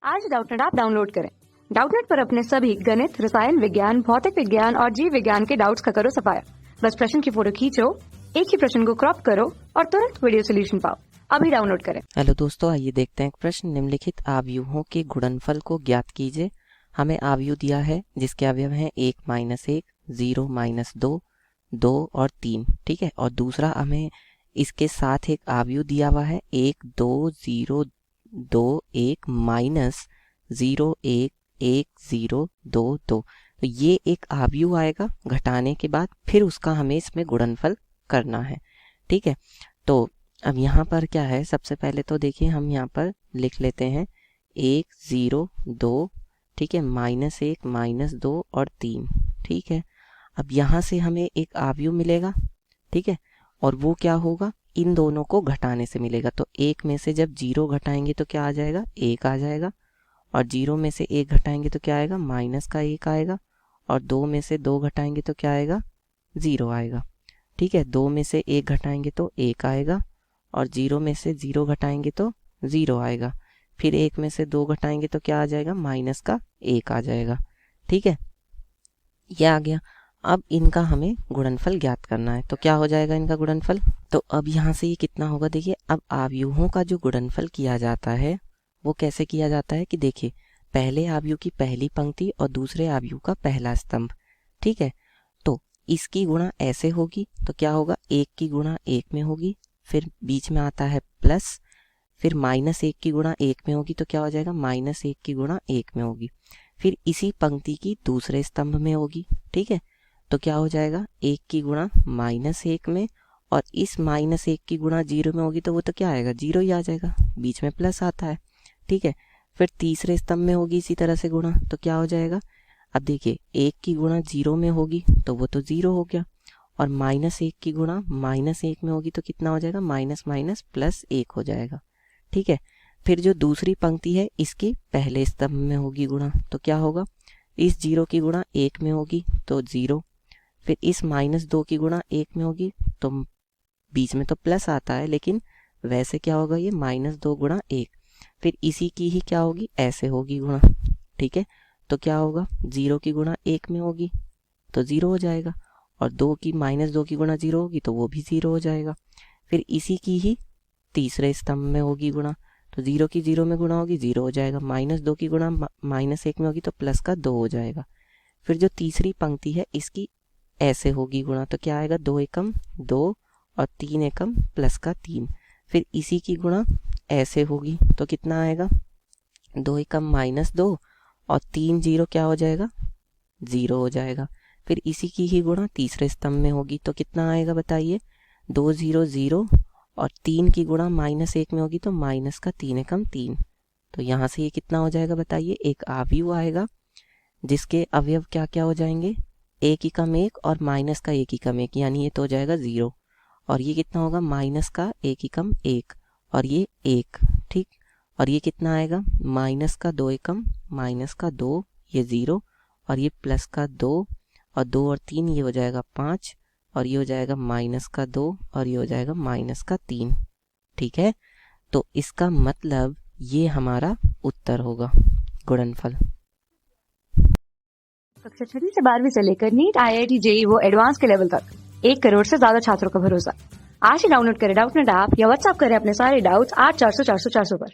आज Doubtnut app download करें। Doubtnut पर अपने सभी गणित, रसायन विज्ञान, भौतिक विज्ञान और जीव विज्ञान के डाउट्स का करो सफाया। बस प्रश्न की फोटो खींचो, एक ही प्रश्न को क्रॉप करो और तुरंत वीडियो सोल्यूशन पाओ। अभी डाउनलोड करें। हेलो दोस्तों, आइए देखते हैं एक प्रश्न। निम्नलिखित आव्यूहों के गुणनफल को ज्ञात कीजिए। हमें आव्यूह दिया है जिसके अवयव हैं 1 - 1, 0 - 2, 2 और 3। ठीक है, और दूसरा हमें इसके साथ एक आव्यूह दिया हुआ है 1 2 0 2 1 - 0 1 1 0 2 2। तो ये एक आव्यूह आएगा घटाने के बाद, फिर उसका हमें इसमें गुणनफल करना है। ठीक है, तो अब यहाँ पर क्या है, सबसे पहले तो देखिए हम यहाँ पर लिख लेते हैं 1 0 2, ठीक है, -1 -2 और 3। ठीक है, अब यहाँ से हमें एक आव्यूह मिलेगा। ठीक है, और वो क्या होगा, इन दोनों को घटाने से मिलेगा। तो 1 में से जब 0 घटाएंगे तो क्या आ जाएगा, 1 आ जाएगा। और 0 में से 1 घटाएंगे तो क्या आएगा, -1 आएगा। और 2 में से 2 घटाएंगे तो क्या आएगा, 0 आएगा। ठीक है, 2 में से 1 घटाएंगे तो 1 आएगा। और 0 में से 0 घटाएंगे तो 0 आएगा। फिर 1 में से 2 घटाएंगे तो क्या आ जाएगा, -1 आ जाएगा। ठीक है, ये आ गया। अब इनका हमें गुणनफल ज्ञात करना है, तो क्या हो जाएगा इनका गुणनफल। तो अब यहाँ से ये कितना होगा, देखिए अब आव्यूहों का जो गुणनफल किया जाता है वो कैसे किया जाता है कि देखिए, पहले आव्यूह की पहली पंक्ति और दूसरे आव्यूह का पहला स्तंभ। ठीक है, तो इसकी गुणा ऐसे होगी तो क्या होगा, 1 की गुणा 1 में होगी, फिर बीच में आता है प्लस, फिर -1 की गुणा 1 में होगी तो क्या हो जाएगा, -1 की गुणा 1 में होगी, फिर इसी पंक्ति की दूसरे स्तंभ में होगी। ठीक है, तो क्या हो जाएगा, 1 की गुणा -1 में, और इस -1 की गुणा 0 में होगी तो वो तो क्या आएगा, 0 ही आ जाएगा, बीच में प्लस आता है। ठीक है, फिर तीसरे स्तंभ में होगी इसी तरह से गुणा, तो क्या हो जाएगा, अब देखिए 1 की गुणा 0 में होगी तो वो तो 0 हो गया, और -1 की गुणा -1 में होगी तो कितना हो जाएगा, माइनस माइनस प्लस 1 हो जाएगा। ठीक है, फिर जो दूसरी पंक्ति है इसके पहले स्तंभ में होगी गुणा, तो क्या होगा, इस 0 की गुणा 1 में होगी तो 0, फिर इस -2 की गुणा 1 में होगी तो बीच में तो प्लस आता है, लेकिन वैसे क्या होगा, ये -2 गुणा 1, फिर इसी की ही क्या होगी, ऐसे होगी गुणा। ठीक है, तो क्या होगा, 0 की गुणा 1 में होगी तो 0 हो जाएगा, और -2 की गुणा 0 होगी तो वो भी 0 हो जाएगा। फिर इसी की ही तीसरे स्तंभ में होगी गुणा, तो 0 की 0 में गुणा होगी, 0 हो जाएगा, -2 की गुणा -1 में होगी तो प्लस का 2 हो जाएगा। फिर जो तीसरी पंक्ति है इसकी ऐसे होगी गुणा, तो क्या आएगा, 2 एकम 2 और 3 एकम प्लस का 3, फिर इसी की गुणा ऐसे होगी तो कितना आएगा, 2 एकम -2 और 3 0 क्या हो जाएगा, 0 हो जाएगा। फिर इसी की ही गुणा तीसरे स्तंभ में होगी तो कितना आएगा बताइए, 2 0 0 और 3 की गुणा -1 में होगी तो -3 एकम 3। तो यहाँ से ये कितना हो जाएगा बताइए, एक आव्यूह आएगा जिसके अवयव क्या क्या हो जाएंगे, 1 एकम 1 और -1 एकम 1, यानी ये तो हो जाएगा 0, और ये कितना होगा, -1 एकम 1 और ये 1। ठीक, और ये कितना आएगा, -2 एकम -2, ये 0, और ये +2 और 2 और 3 ये हो जाएगा 5, और ये हो जाएगा -2 और ये हो जाएगा -3। ठीक है, तो इसका मतलब ये हमारा उत्तर होगा गुणनफल। कक्षा 6 से 12वीं से लेकर नीट, IIT, JEE वो एडवांस के लेवल तक 1 करोड़ से ज्यादा छात्रों का भरोसा। आज ही डाउनलोड करें डाउटनेट ऐप या व्हाट्सएप करें अपने सारे डाउट्स 8400 400 400 पर।